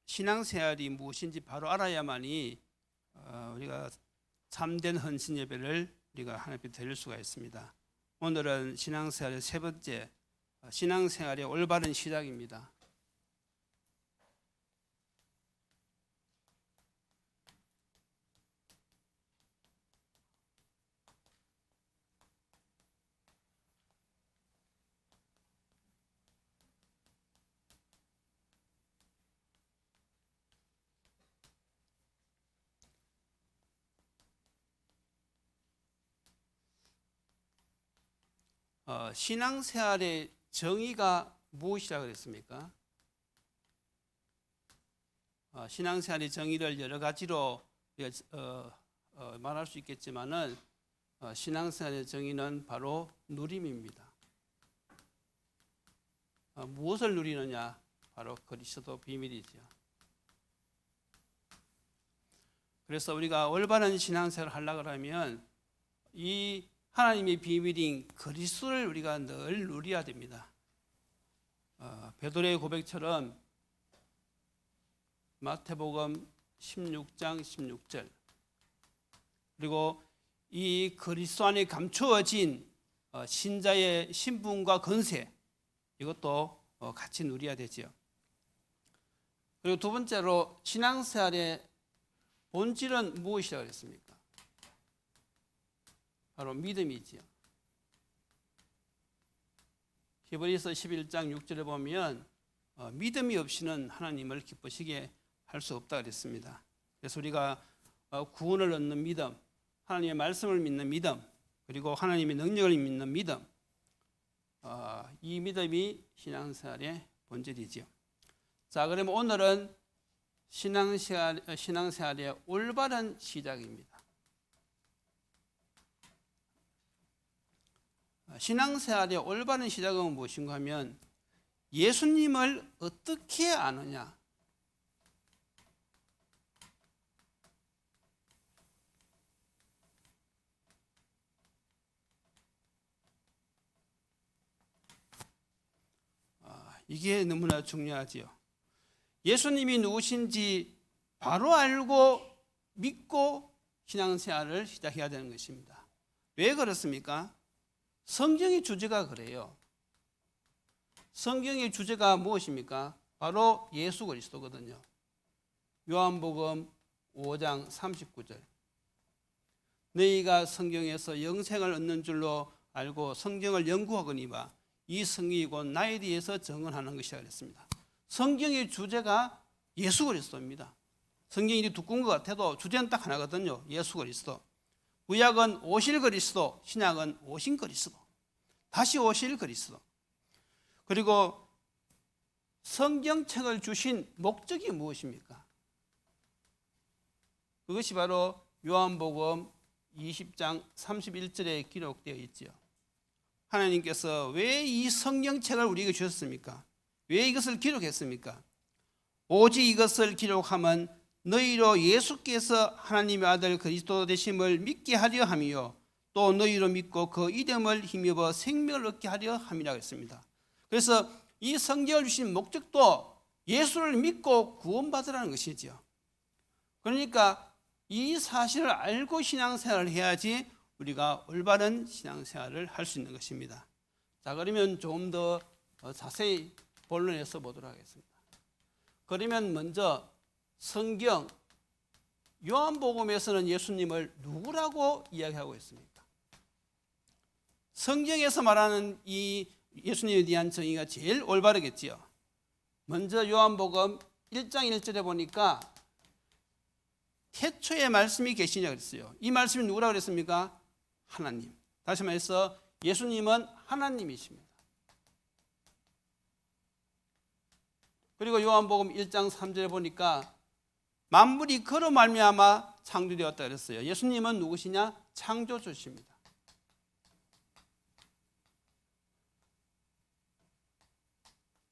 신앙생활이 무엇인지 바로 알아야만이 우리가 참된 헌신 예배를 우리가 하나님 앞에 드릴 수가 있습니다. 오늘은 신앙생활의 세 번째, 신앙생활의 올바른 시작입니다. 신앙생활의 정의가 무엇이라고 그랬습니까? 신앙생활의 정의를 여러 가지로 말할 수 있겠지만은 신앙생활의 정의는 바로 누림입니다. 무엇을 누리느냐? 바로 그리스도 비밀이죠. 그래서 우리가 올바른 신앙생활을 하려고 하면 이 하나님의 비밀인 그리스도를 우리가 늘 누려야 됩니다. 베드로의 고백처럼 마태복음 16장 16절 그리고 이 그리스도 안에 감추어진 신자의 신분과 권세 이것도 같이 누려야 되죠. 그리고 두 번째로 신앙생활의 본질은 무엇이라고 했습니까? 바로 믿음이지요. 히브리서 11장 6절에 보면 믿음이 없이는 하나님을 기쁘시게 할 수 없다 그랬습니다. 그래서 우리가 구원을 얻는 믿음, 하나님의 말씀을 믿는 믿음, 그리고 하나님의 능력을 믿는 믿음, 이 믿음이 신앙생활의 본질이지요. 자, 그러면 오늘은 신앙생활의 올바른 시작입니다. 신앙생활의 올바른 시작은 무엇인가 하면 예수님을 어떻게 아느냐. 이게 너무나 중요하지요. 예수님이 누구신지 바로 알고 믿고 신앙생활을 시작해야 되는 것입니다. 왜 그렇습니까? 성경의 주제가 그래요. 성경의 주제가 무엇입니까? 바로 예수 그리스도거든요. 요한복음 5장 39절 너희가 성경에서 영생을 얻는 줄로 알고 성경을 연구하거니와 이 성경이 곧 나에 대해서 증언하는 것이라 그랬습니다. 성경의 주제가 예수 그리스도입니다. 성경이 두꺼운 것 같아도 주제는 딱 하나거든요. 예수 그리스도. 구약은 오실 그리스도, 신약은 오신 그리스도, 다시 오실 그리스도. 그리고 성경책을 주신 목적이 무엇입니까? 그것이 바로 요한복음 20장 31절에 기록되어 있죠. 하나님께서 왜 이 성경책을 우리에게 주셨습니까? 왜 이것을 기록했습니까? 오직 이것을 기록하면 너희로 예수께서 하나님의 아들 그리스도 되심을 믿게 하려 함이요 또 너희로 믿고 그 이름을 힘입어 생명을 얻게 하려 함이라고 했습니다. 그래서 이 성경을 주신 목적도 예수를 믿고 구원받으라는 것이죠. 그러니까 이 사실을 알고 신앙생활을 해야지 우리가 올바른 신앙생활을 할 수 있는 것입니다. 자, 그러면 좀 더 자세히 본론에서 보도록 하겠습니다. 그러면 먼저 성경 요한복음에서는 예수님을 누구라고 이야기하고 있습니까? 성경에서 말하는 이 예수님에 대한 정의가 제일 올바르겠지요. 먼저 요한복음 1장 1절에 보니까 태초에 말씀이 계시냐고 그랬어요. 이 말씀이 누구라고 그랬습니까? 하나님. 다시 말해서 예수님은 하나님이십니다. 그리고 요한복음 1장 3절에 보니까 만물이 그로 말미암아 창조되었다 그랬어요. 예수님은 누구시냐? 창조주십니다.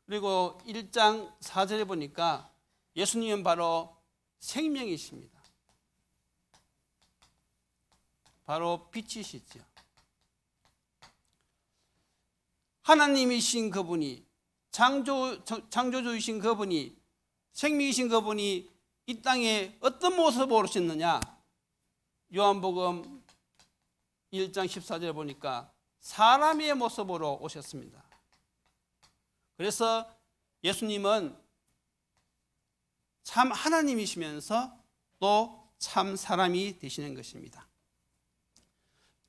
그리고 1장 4절에 보니까 예수님은 바로 생명이십니다. 바로 빛이시죠. 하나님이신 그분이 창조주이신 그분이 생명이신 그분이 이 땅에 어떤 모습으로 오셨느냐? 요한복음 1장 14절에 보니까 사람의 모습으로 오셨습니다. 그래서 예수님은 참 하나님이시면서 또 참 사람이 되시는 것입니다.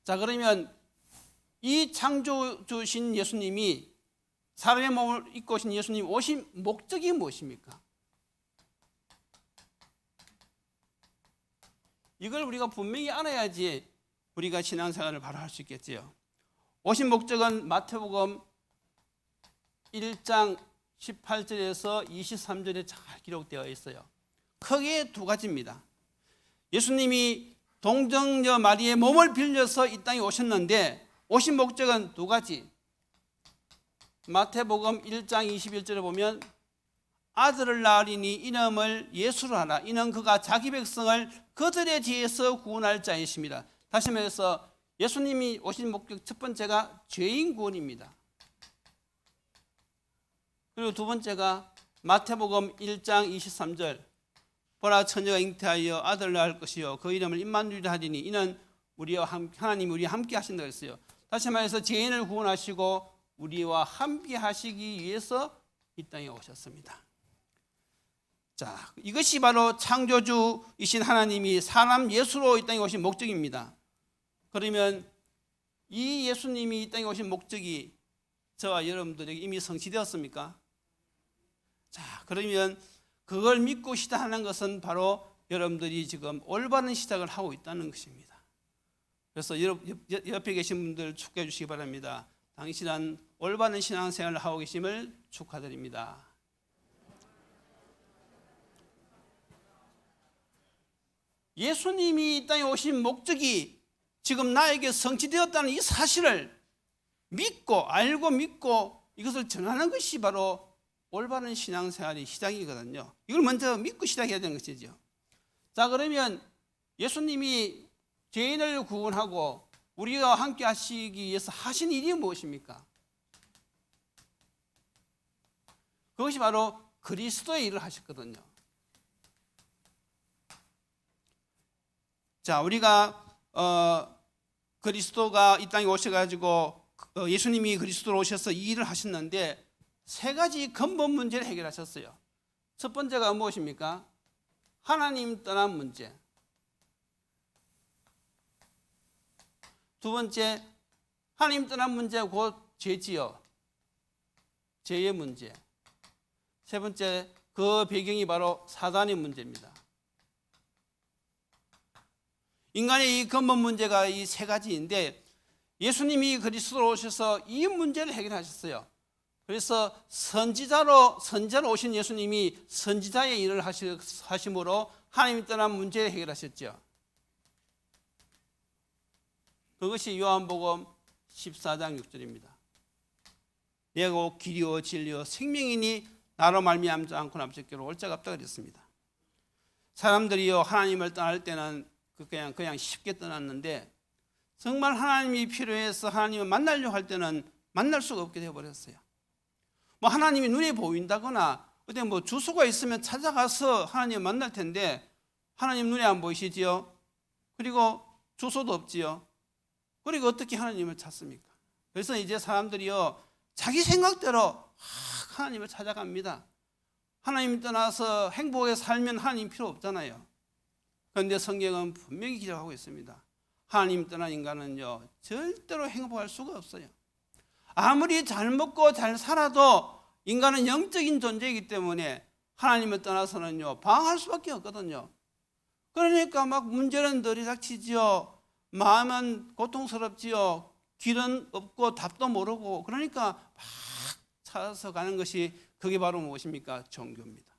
자, 그러면 이 창조주신 예수님이 사람의 몸을 입고 오신 예수님 오신 목적이 무엇입니까? 이걸 우리가 분명히 알아야지 우리가 신앙생활을 바로 할 수 있겠지요. 오신 목적은 마태복음 1장 18절에서 23절에 잘 기록되어 있어요. 크게 두 가지입니다. 예수님이 동정녀 마리의 몸을 빌려서 이 땅에 오셨는데 오신 목적은 두 가지. 마태복음 1장 21절에 보면 아들을 낳으리니 이름을 예수로 하라. 이는 그가 자기 백성을 그들의 뒤에서 구원할 자이십니다. 다시 말해서 예수님이 오신 목적 첫 번째가 죄인 구원입니다. 그리고 두 번째가 마태복음 1장 23절 보라 처녀가 잉태하여 아들을 낳을 것이요 그 이름을 임마누엘 하리니 이는 우리와 하나님이 우리와 함께 하신다 그랬어요. 다시 말해서 죄인을 구원하시고 우리와 함께 하시기 위해서 이 땅에 오셨습니다. 자, 이것이 바로 창조주이신 하나님이 사람 예수로 이 땅에 오신 목적입니다. 그러면 이 예수님이 이 땅에 오신 목적이 저와 여러분들에게 이미 성취되었습니까? 자, 그러면 그걸 믿고 시작하는 것은 바로 여러분들이 지금 올바른 시작을 하고 있다는 것입니다. 그래서 옆에 계신 분들 축하해 주시기 바랍니다. 당신은 올바른 신앙생활을 하고 계심을 축하드립니다. 예수님이 이 땅에 오신 목적이 지금 나에게 성취되었다는 이 사실을 믿고 알고 믿고 이것을 전하는 것이 바로 올바른 신앙생활의 시작이거든요. 이걸 먼저 믿고 시작해야 되는 것이죠. 자, 그러면 예수님이 죄인을 구원하고 우리가 함께 하시기 위해서 하신 일이 무엇입니까? 그것이 바로 그리스도의 일을 하셨거든요. 자, 우리가 그리스도가 이 땅에 오셔가지고 예수님이 그리스도로 오셔서 이 일을 하셨는데 세 가지 근본 문제를 해결하셨어요. 첫 번째가 무엇입니까? 하나님 떠난 문제. 두 번째, 하나님 떠난 문제 곧 죄지요. 죄의 문제. 세 번째, 그 배경이 바로 사단의 문제입니다. 인간의 이 근본 문제가 이 세 가지인데 예수님이 그리스도로 오셔서 이 문제를 해결하셨어요. 그래서 선지자로 오신 예수님이 선지자의 일을 하심으로 하나님 떠난 문제를 해결하셨죠. 그것이 요한복음 14장 6절입니다. 내가 곧 길이요 진리요 생명이니 나로 말미암지 않고는 아버지께로 올 자가 없다 그랬습니다. 사람들이요 하나님을 떠날 때는 그냥 쉽게 떠났는데 정말 하나님이 필요해서 하나님을 만나려고 할 때는 만날 수가 없게 되어버렸어요. 뭐 하나님이 눈에 보인다거나 어디 뭐 주소가 있으면 찾아가서 하나님을 만날 텐데 하나님 눈에 안 보이시지요? 그리고 주소도 없지요? 그리고 어떻게 하나님을 찾습니까? 그래서 이제 사람들이요 자기 생각대로 하나님을 찾아갑니다. 하나님 떠나서 행복하게 살면 하나님 필요 없잖아요. 그런데 성경은 분명히 기록하고 있습니다. 하나님 떠난 인간은요 절대로 행복할 수가 없어요. 아무리 잘 먹고 잘 살아도 인간은 영적인 존재이기 때문에 하나님을 떠나서는요 방황할 수밖에 없거든요. 그러니까 막 문제는 들이닥치지요. 마음은 고통스럽지요. 길은 없고 답도 모르고 그러니까 막 찾아서 가는 것이 그게 바로 무엇입니까? 종교입니다.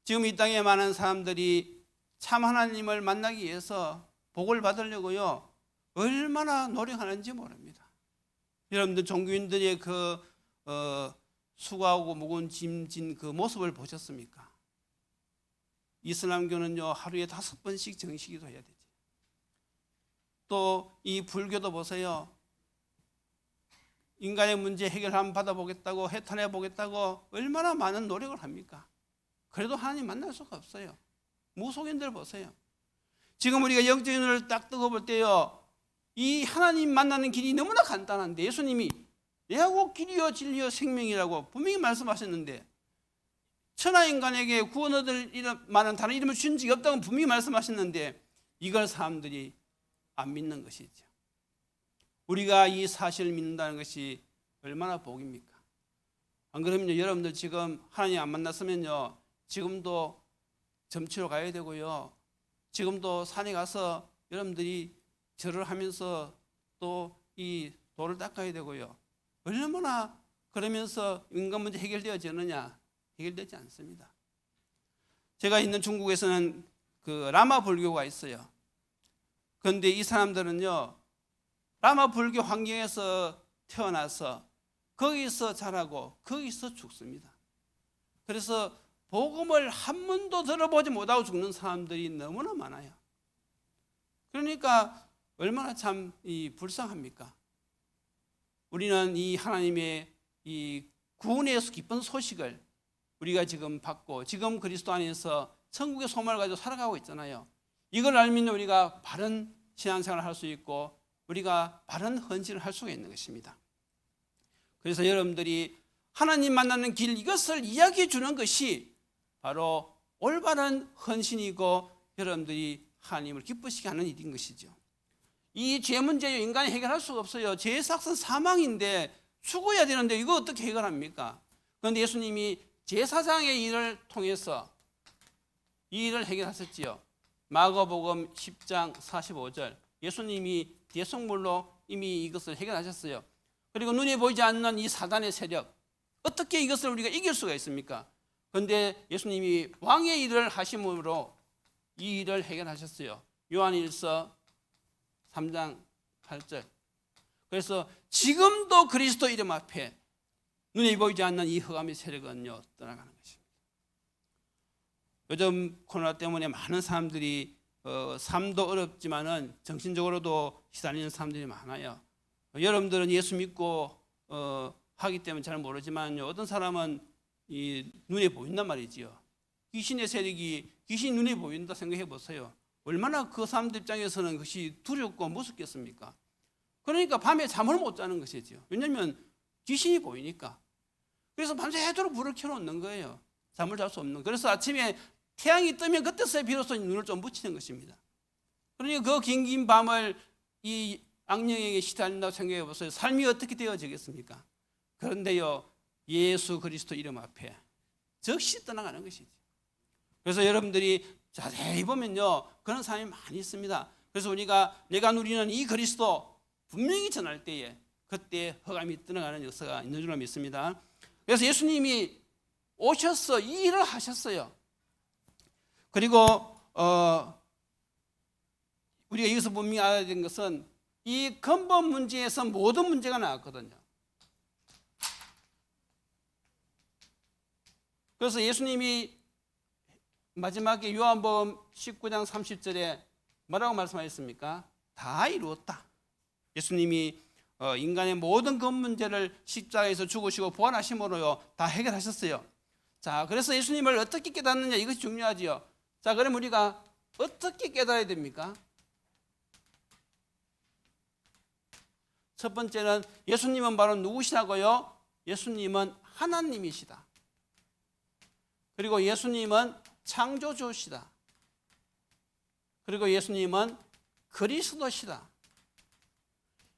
지금 이 땅에 많은 사람들이 참 하나님을 만나기 위해서 복을 받으려고요 얼마나 노력하는지 모릅니다. 여러분들 종교인들의 그 수고하고 무거운 짐진 그 모습을 보셨습니까? 이슬람교는요 하루에 5번씩 정식기도 해야 되지. 또 이 불교도 보세요. 인간의 문제 해결 한번 받아보겠다고 해탈해 보겠다고 얼마나 많은 노력을 합니까? 그래도 하나님 만날 수가 없어요. 무속인들 보세요. 지금 우리가 영적인 눈을 딱 뜨고 볼 때요, 이 하나님 만나는 길이 너무나 간단한데, 예수님이 내하고 길이요 진리요 생명이라고 분명히 말씀하셨는데, 천하인간에게 구원 얻을 만한 다른 이름을 주신 적이 없다고 분명히 말씀하셨는데, 이걸 사람들이 안 믿는 것이죠. 우리가 이 사실을 믿는다는 것이 얼마나 복입니까? 안 그러면요, 여러분들 지금 하나님 안 만났으면요, 지금도 점치러 가야 되고요, 지금도 산에 가서 여러분들이 절을 하면서 또 이 돌을 닦아야 되고요, 얼마나 그러면서 인간 문제 해결되어지느냐? 해결되지 않습니다. 제가 있는 중국에서는 그 라마 불교가 있어요. 그런데 이 사람들은요, 라마 불교 환경에서 태어나서 거기서 자라고 거기서 죽습니다. 그래서 복음을 한 번도 들어보지 못하고 죽는 사람들이 너무나 많아요. 그러니까 얼마나 참 불쌍합니까? 우리는 이 하나님의 이 구원의 기쁜 소식을 우리가 지금 받고 지금 그리스도 안에서 천국의 소망을 가지고 살아가고 있잖아요. 이걸 알면 우리가 바른 신앙생활을 할 수 있고 우리가 바른 헌신을 할 수가 있는 것입니다. 그래서 여러분들이 하나님 만나는 길, 이것을 이야기해 주는 것이 바로 올바른 헌신이고 여러분들이 하나님을 기쁘시게 하는 일인 것이죠. 이 죄 문제 인간이 해결할 수가 없어요. 죄의 삭은 사망인데 죽어야 되는데 이거 어떻게 해결합니까? 그런데 예수님이 제사장의 일을 통해서 이 일을 해결하셨지요. 마가복음 10장 45절, 예수님이 대속물로 이미 이것을 해결하셨어요. 그리고 눈에 보이지 않는 이 사단의 세력, 어떻게 이것을 우리가 이길 수가 있습니까? 그런데 예수님이 왕의 일을 하심으로 이 일을 해결하셨어요. 요한일서 3장 8절. 그래서 지금도 그리스도 이름 앞에 눈에 보이지 않는 이 흑암의 세력은요, 떠나가는 것입니다. 요즘 코로나 때문에 많은 사람들이 삶도 어렵지만은 정신적으로도 시달리는 사람들이 많아요. 여러분들은 예수 믿고 하기 때문에 잘 모르지만요, 어떤 사람은 이 눈에 보인단 말이지요. 귀신의 세력이 귀신 눈에 보인다 생각해 보세요. 얼마나 그 사람들 입장에서는 그것이 두렵고 무섭겠습니까? 그러니까 밤에 잠을 못 자는 것이죠. 왜냐하면 귀신이 보이니까. 그래서 밤새도록 불을 켜놓는 거예요. 잠을 잘 수 없는. 그래서 아침에 태양이 뜨면 그때서야 비로소 눈을 좀 붙이는 것입니다. 그러니까 그 긴긴 밤을 이 악령에게 시달린다고 생각해 보세요. 삶이 어떻게 되어지겠습니까? 그런데요, 예수 그리스도 이름 앞에 즉시 떠나가는 것이죠. 그래서 여러분들이 자세히 보면요, 그런 사람이 많이 있습니다. 그래서 우리가 내가 누리는 이 그리스도 분명히 전할 때에 그때 흑암이 떠나가는 역사가 있는 줄로 믿습니다. 그래서 예수님이 오셔서 이 일을 하셨어요. 그리고 우리가 여기서 분명히 알아야 되는 것은 이 근본 문제에서 모든 문제가 나왔거든요. 그래서 예수님이 마지막에 요한복음 19장 30절에 뭐라고 말씀하셨습니까? 다 이루었다. 예수님이 인간의 모든 근 문제를 십자가에서 죽으시고 부활하심으로요, 다 해결하셨어요. 자, 그래서 예수님을 어떻게 깨닫느냐, 이것이 중요하지요. 자, 그럼 우리가 어떻게 깨달아야 됩니까? 첫 번째는 예수님은 바로 누구시라고요? 예수님은 하나님이시다. 그리고 예수님은 창조주시다. 그리고 예수님은 그리스도시다.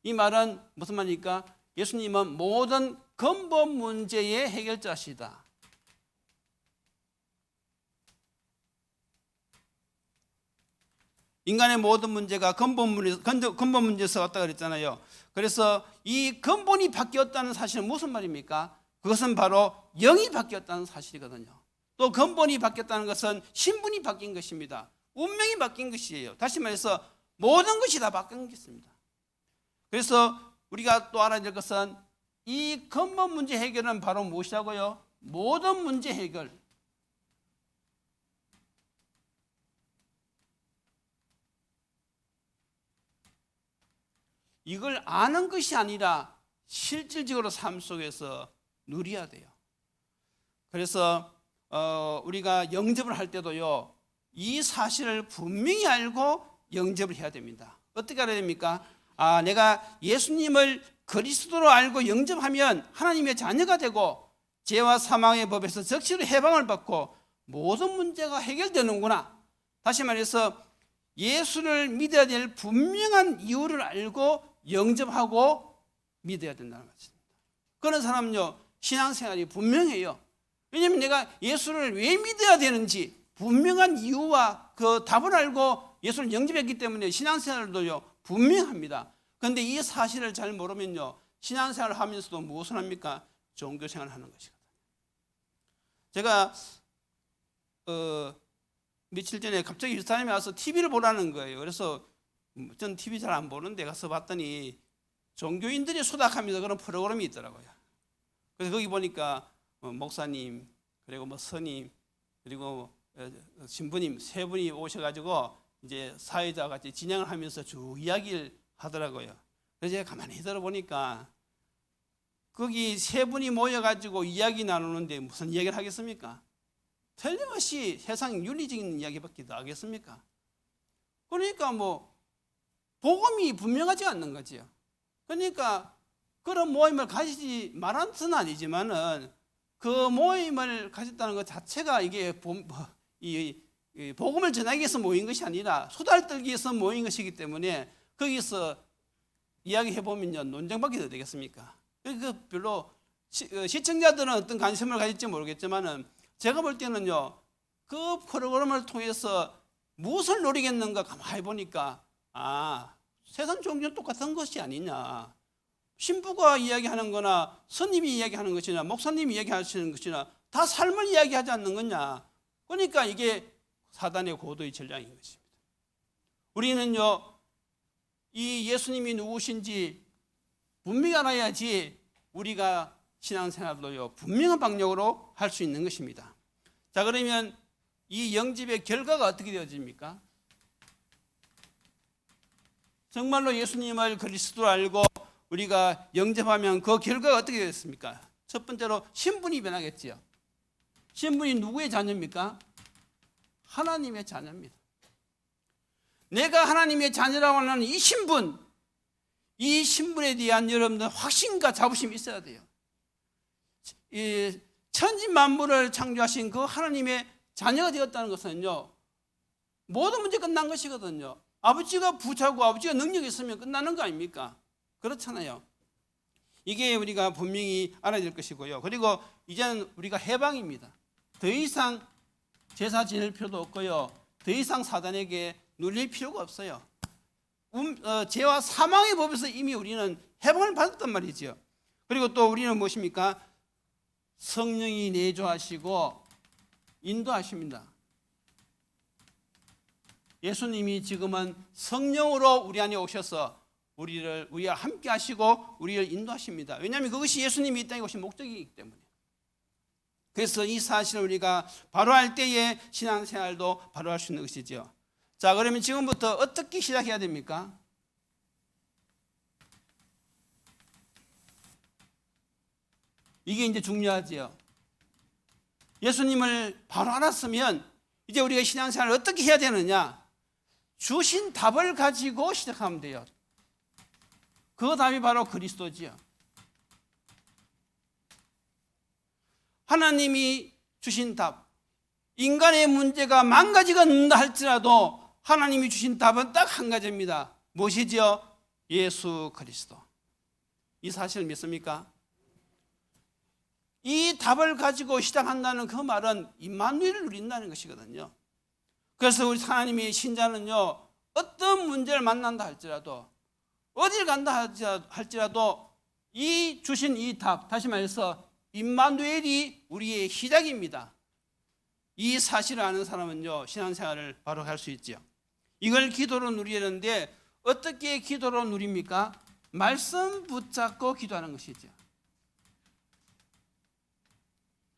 이 말은 무슨 말입니까? 예수님은 모든 근본 문제의 해결자시다. 인간의 모든 문제가 근본 문제에서 왔다 그랬잖아요. 그래서 이 근본이 바뀌었다는 사실은 무슨 말입니까? 그것은 바로 영이 바뀌었다는 사실이거든요. 또 근본이 바뀌었다는 것은 신분이 바뀐 것입니다. 운명이 바뀐 것이에요. 다시 말해서 모든 것이 다 바뀐 것입니다. 그래서 우리가 또 알아야 될 것은 이 근본 문제 해결은 바로 무엇이라고요? 모든 문제 해결. 이걸 아는 것이 아니라 실질적으로 삶 속에서 누려야 돼요. 그래서 우리가 영접을 할 때도요, 이 사실을 분명히 알고 영접을 해야 됩니다. 어떻게 알아야 됩니까? 내가 예수님을 그리스도로 알고 영접하면 하나님의 자녀가 되고 죄와 사망의 법에서 적시로 해방을 받고 모든 문제가 해결되는구나. 다시 말해서 예수를 믿어야 될 분명한 이유를 알고 영접하고 믿어야 된다는 것입니다. 그런 사람은요, 신앙생활이 분명해요. 왜냐하면 내가 예수를 왜 믿어야 되는지 분명한 이유와 그 답을 알고 예수를 영접했기 때문에 신앙생활도요 분명합니다. 그런데 이 사실을 잘 모르면요, 신앙생활을 하면서도 무엇을 합니까? 종교생활을 하는 것이거든요. 제가 며칠 전에 갑자기 집사님이 와서 TV를 보라는 거예요. 그래서 전 TV 잘 안 보는데 가서 봤더니 종교인들이 소닥하면서 그런 프로그램이 있더라고요. 그래서 거기 보니까 목사님, 그리고 선임, 그리고 신부님 세 분이 오셔가지고 이제 사회자와 같이 진행을 하면서 쭉 이야기를 하더라고요. 그래서 제가 가만히 들어보니까 거기 세 분이 모여가지고 이야기 나누는데 무슨 이야기를 하겠습니까? 틀림없이 세상 윤리적인 이야기밖에 더 하겠습니까? 그러니까 복음이 분명하지 않는 거지요. 그러니까 그런 모임을 가지지 말한 것은 아니지만은 그 모임을 가졌다는 것 자체가 이게 복음을 전하기 위해서 모인 것이 아니라 수다를 떨기 위해서 모인 것이기 때문에 거기서 이야기해 보면요, 논쟁밖에 더 되겠습니까? 그 별로 시청자들은 어떤 관심을 가질지 모르겠지만은 제가 볼 때는요, 그 프로그램을 통해서 무엇을 노리겠는가 가만히 보니까 세상 종교는 똑같은 것이 아니냐. 신부가 이야기하는 거나 스님이 이야기하는 것이나 목사님이 이야기하시는 것이나 다 삶을 이야기하지 않는 거냐. 그러니까 이게 사단의 고도의 전략인 것입니다. 우리는요, 이 예수님이 누구신지 분명히 알아야지 우리가 신앙생활도요 분명한 방향으로 할 수 있는 것입니다. 자, 그러면 이 영접의 결과가 어떻게 되어집니까? 정말로 예수님을 그리스도로 알고 우리가 영접하면 그 결과가 어떻게 되겠습니까? 첫 번째로 신분이 변하겠지요. 신분이 누구의 자녀입니까? 하나님의 자녀입니다. 내가 하나님의 자녀라고 하는 이 신분에 대한 여러분들 확신과 자부심이 있어야 돼요. 이 천지만물을 창조하신 그 하나님의 자녀가 되었다는 것은요, 모든 문제 끝난 것이거든요. 아버지가 부자고 아버지가 능력이 있으면 끝나는 거 아닙니까? 그렇잖아요. 이게 우리가 분명히 알아야 될 것이고요. 그리고 이제는 우리가 해방입니다. 더 이상 제사 지낼 필요도 없고요, 더 이상 사단에게 눌릴 필요가 없어요. 죄와 사망의 법에서 이미 우리는 해방을 받았단 말이죠. 그리고 또 우리는 무엇입니까? 성령이 내조하시고 인도하십니다. 예수님이 지금은 성령으로 우리 안에 오셔서 우리와 함께 하시고 우리를 인도하십니다. 왜냐하면 그것이 예수님이 이 땅에 오신 목적이기 때문에. 그래서 이 사실을 우리가 바로 할 때에 신앙생활도 바로 할 수 있는 것이죠. 자, 그러면 지금부터 어떻게 시작해야 됩니까? 이게 이제 중요하지요. 예수님을 바로 알았으면 이제 우리가 신앙생활을 어떻게 해야 되느냐? 주신 답을 가지고 시작하면 돼요. 그 답이 바로 그리스도지요. 하나님이 주신 답. 인간의 문제가 만 가지가 있는다 할지라도 하나님이 주신 답은 딱 한 가지입니다. 무엇이죠? 예수 그리스도. 이 사실을 믿습니까? 이 답을 가지고 시작한다는 그 말은 임마누엘을 누린다는 것이거든요. 그래서 우리 하나님의 신자는요, 어떤 문제를 만난다 할지라도, 어딜 간다 할지라도 이 주신 이 답, 다시 말해서 임마누엘이 우리의 시작입니다. 이 사실을 아는 사람은요, 신앙생활을 바로 할 수 있죠. 이걸 기도로 누리는데 어떻게 기도로 누립니까? 말씀 붙잡고 기도하는 것이죠.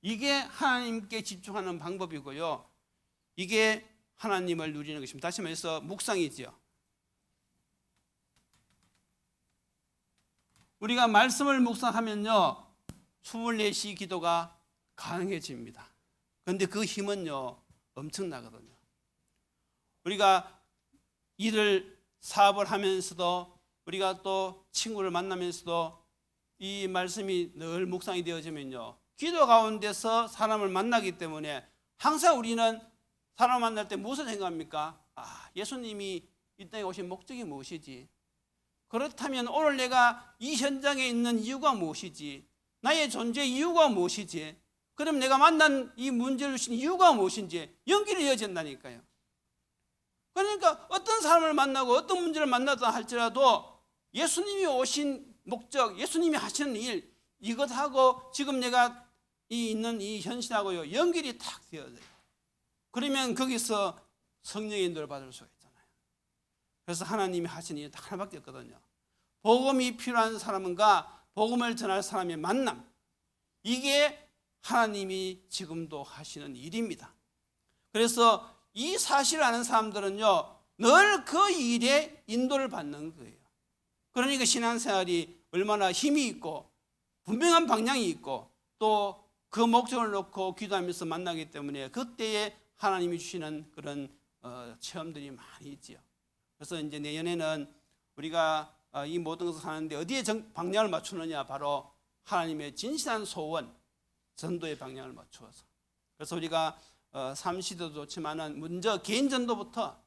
이게 하나님께 집중하는 방법이고요, 이게 하나님을 누리는 것입니다. 다시 말해서 묵상이죠. 우리가 말씀을 묵상하면요, 24시 기도가 가능해집니다. 그런데 그 힘은요 엄청나거든요. 우리가 일을 사업을 하면서도 우리가 또 친구를 만나면서도 이 말씀이 늘 묵상이 되어지면요 기도 가운데서 사람을 만나기 때문에 항상 우리는 사람 만날 때 무엇을 생각합니까? 예수님이 이 땅에 오신 목적이 무엇이지? 그렇다면 오늘 내가 이 현장에 있는 이유가 무엇이지? 나의 존재 이유가 무엇이지? 그럼 내가 만난 이 문제를 주신 이유가 무엇인지 연결이 이어진다니까요. 그러니까 어떤 사람을 만나고 어떤 문제를 만나다 할지라도 예수님이 오신 목적, 예수님이 하시는 일, 이것하고 지금 내가 있는 이 현실하고요 연결이 탁 되어져요. 그러면 거기서 성령의 인도를 받을 수가 있잖아요. 그래서 하나님이 하신 일이 딱 하나밖에 없거든요. 복음이 필요한 사람과 복음을 전할 사람의 만남, 이게 하나님이 지금도 하시는 일입니다. 그래서 이 사실을 아는 사람들은요 늘 그 일에 인도를 받는 거예요. 그러니까 신앙생활이 얼마나 힘이 있고 분명한 방향이 있고 또 그 목적을 놓고 기도하면서 만나기 때문에 그때에 하나님이 주시는 그런 체험들이 많이 있지요. 그래서 이제 내년에는 우리가 이 모든 것을 하는데 어디에 방향을 맞추느냐, 바로 하나님의 진실한 소원, 전도의 방향을 맞추어서. 그래서 우리가 삼시도 좋지만은 먼저 개인 전도부터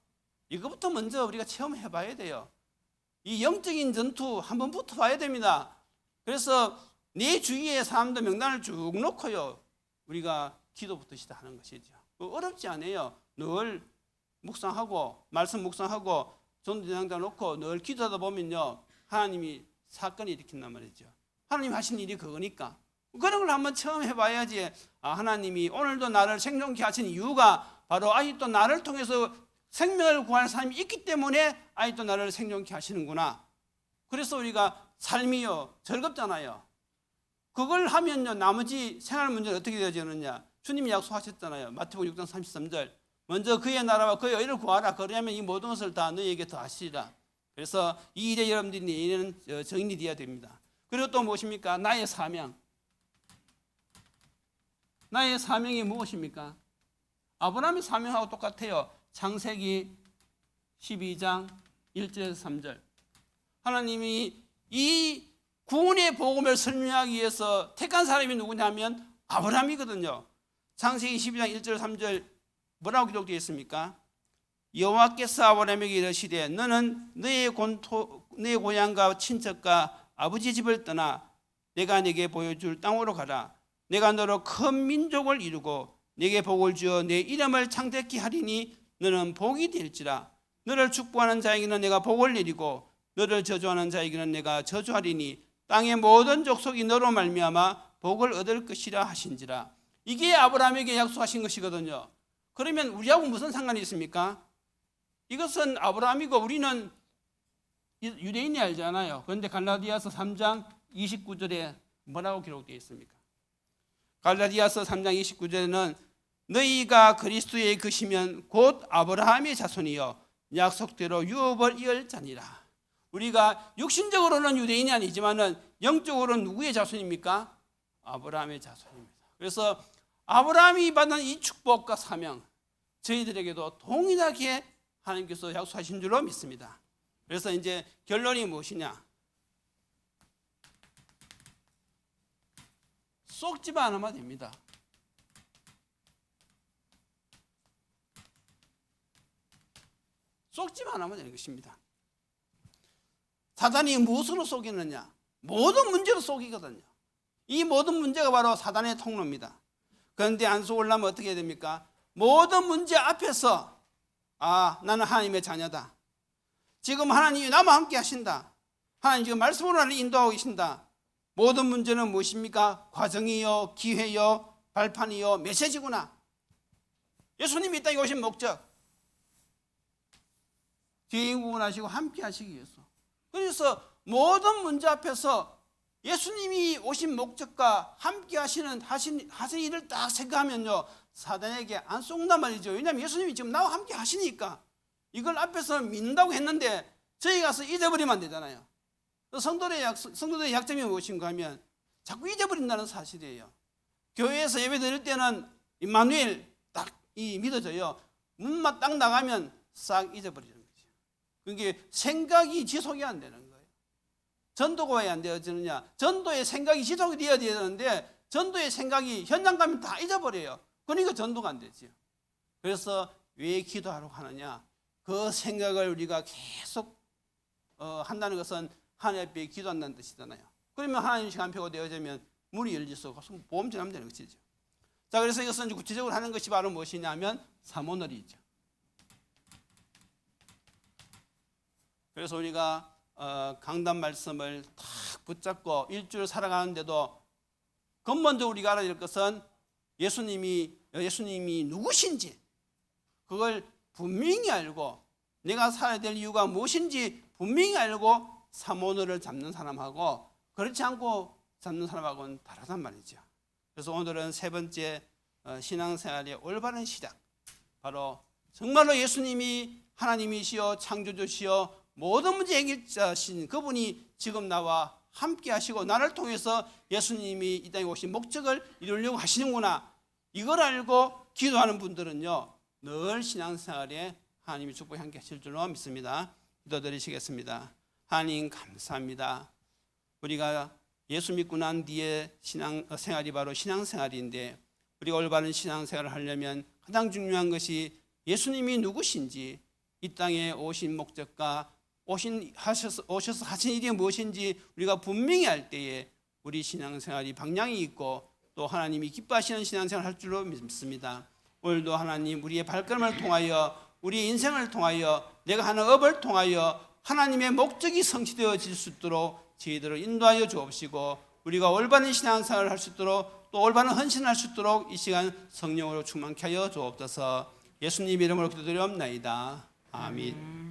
이거부터 먼저 우리가 체험해 봐야 돼요. 이 영적인 전투 한번 붙어봐야 됩니다. 그래서 내 주위에 사람들 명단을 쭉 놓고요 우리가 기도부터 시작하는 것이죠. 어렵지 않아요. 늘 묵상하고 말씀 묵상하고 전도대상자 놓고 늘 기도하다 보면요 하나님이 사건을 일으킨단 말이죠. 하나님 하신 일이 그거니까 그런 걸 한번 처음 해봐야지. 하나님이 오늘도 나를 생존케 하신 이유가 바로 아직도 나를 통해서 생명을 구하는 사람이 있기 때문에 아직도 나를 생존케 하시는구나. 그래서 우리가 삶이요 즐겁잖아요. 그걸 하면요 나머지 생활 문제는 어떻게 되어지느냐. 주님이 약속하셨잖아요. 마태복음 6장 33절 먼저 그의 나라와 그의 의를 구하라. 그러면 이 모든 것을 다 너희에게 더하시리라. 그래서 이 일에 여러분들이 내일은 정인이 되어야 됩니다. 그리고 또 무엇입니까? 나의 사명. 나의 사명이 무엇입니까? 아브라함의 사명하고 똑같아요. 창세기 12장 1절에서 3절. 하나님이 이 구원의 복음을 설명하기 위해서 택한 사람이 누구냐면 아브라함이거든요. 창세기 12장 1절 3절 뭐라고 기록되어 있습니까? 여호와께서 아브라함에게 이르시되 너는 너의 고향과 친척과 아버지 집을 떠나 내가 네게 보여줄 땅으로 가라. 내가 너로 큰 민족을 이루고 네게 복을 주어 내 이름을 창대케 하리니 너는 복이 될지라. 너를 축복하는 자에게는 내가 복을 내리고 너를 저주하는 자에게는 내가 저주하리니 땅의 모든 족속이 너로 말미암아 복을 얻을 것이라 하신지라. 이게 아브라함에게 약속하신 것이거든요. 그러면 우리하고 무슨 상관이 있습니까? 이것은 아브라함이고 우리는 유대인이 알잖아요. 그런데 갈라디아서 3장 29절에 뭐라고 기록되어 있습니까? 갈라디아서 3장 29절에는 너희가 그리스도의 것이면 곧 아브라함의 자손이요 약속대로 유업을 이을 자니라. 우리가 육신적으로는 유대인이 아니지만은 영적으로는 누구의 자손입니까? 아브라함의 자손입니다. 그래서 아브라함이 받은 이 축복과 사명 저희들에게도 동일하게 하나님께서 약속하신 줄로 믿습니다. 그래서 이제 결론이 무엇이냐? 쏙집어 않으면 됩니다. 쏙집어 안 하면 되는 것입니다. 사단이 무엇으로 속이느냐? 모든 문제로 속이거든요. 이 모든 문제가 바로 사단의 통로입니다. 그런데 안 속으려면 어떻게 해야 됩니까? 모든 문제 앞에서 나는 하나님의 자녀다. 지금 하나님이 나와 함께 하신다. 하나님 지금 말씀으로 나를 인도하고 계신다. 모든 문제는 무엇입니까? 과정이요, 기회요, 발판이요, 메시지구나. 예수님이 이 땅에 오신 목적, 죄인 구원하시고 함께 하시기 위해서. 그래서 모든 문제 앞에서 예수님이 오신 목적과 함께 하신 일을 딱 생각하면요 사단에게 안 속는단 말이죠. 왜냐하면 예수님이 지금 나와 함께 하시니까 이걸 앞에서 믿는다고 했는데 저희 가서 잊어버리면 안 되잖아요. 성도들의 약점이 무엇인가 하면 자꾸 잊어버린다는 사실이에요. 교회에서 예배 드릴 때는 임마누엘 딱 믿어져요. 문만 딱 나가면 싹 잊어버리는 거죠. 그게 생각이 지속이 안 되는 거예요. 전도가 왜 안 되어지느냐? 전도의 생각이 지속이 되어야 되는데 전도의 생각이 현장 가면 다 잊어버려요. 그러니까 전도가 안 되죠. 그래서 왜 기도하라고 하느냐? 그 생각을 우리가 계속 한다는 것은 하나님 앞에 기도한다는 뜻이잖아요. 그러면 하나님 시간표가 되어지면 문이 열릴 수 없고 보험 지나면 되는 것이죠. 자, 그래서 이것은 구체적으로 하는 것이 바로 무엇이냐면 사모놀이죠. 그래서 우리가 강단 말씀을 탁 붙잡고 일주일 살아가는데도 근본적으로 우리가 알아야 될 것은 예수님이 누구신지 그걸 분명히 알고 내가 살아야 될 이유가 무엇인지 분명히 알고 사모노를 잡는 사람하고 그렇지 않고 잡는 사람하고는 다르단 말이죠. 그래서 오늘은 세 번째 신앙생활의 올바른 시작, 바로 정말로 예수님이 하나님이시여 창조주시여 모든 문제 해결자신 그분이 지금 나와 함께 하시고 나를 통해서 예수님이 이 땅에 오신 목적을 이루려고 하시는구나, 이걸 알고 기도하는 분들은요 늘 신앙생활에 하나님의 축복이 함께 하실 줄로 믿습니다. 기도드리시겠습니다. 하나님 감사합니다. 우리가 예수 믿고 난 뒤에 신앙생활이 바로 신앙생활인데 우리가 올바른 신앙생활을 하려면 가장 중요한 것이 예수님이 누구신지, 이 땅에 오신 목적과 오셔서 하신 일이 무엇인지 우리가 분명히 알 때에 우리 신앙생활이 방향이 있고 또 하나님이 기뻐하시는 신앙생활을 할 줄로 믿습니다. 오늘도 하나님 우리의 발걸음을 통하여 우리의 인생을 통하여 내가 하는 업을 통하여 하나님의 목적이 성취되어질 수 있도록 저희들을 인도하여 주옵시고 우리가 올바른 신앙생활을 할 수 있도록 또 올바른 헌신을 할 수 있도록 이 시간 성령으로 충만케 하여 주옵소서. 예수님 이름으로 기도드리옵나이다. 아멘.